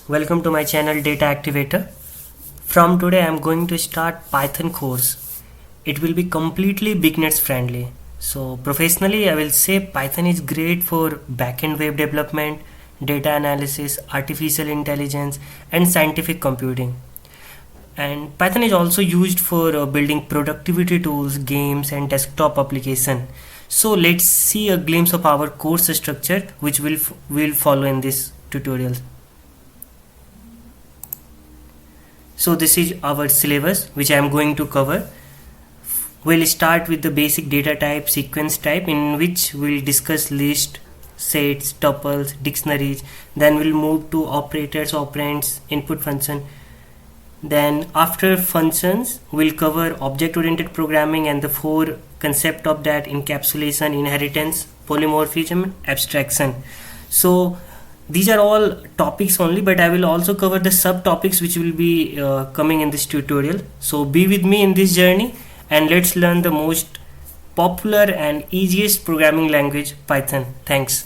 welcome to my channel Data Activator. From today I am going to start Python course. It will be completely beginners friendly. So professionally I will say Python is great for backend web development, data analysis, artificial intelligence and scientific computing. And Python is also used for building productivity tools, games and desktop application. So let's see a glimpse of our course structure which will follow in this tutorial. So this is our syllabus which I am going to cover. We'll start with the basic data type, sequence type, in which we'll discuss list, sets, tuples, dictionaries. Then we'll move to operators, operands, input function. Then after functions we'll cover object-oriented programming and the four concept of that: encapsulation, inheritance, polymorphism, abstraction. So these are all topics only, but I will also cover the subtopics which will be coming in this tutorial. So be with me in this journey and let's learn the most popular and easiest programming language, Python. Thanks.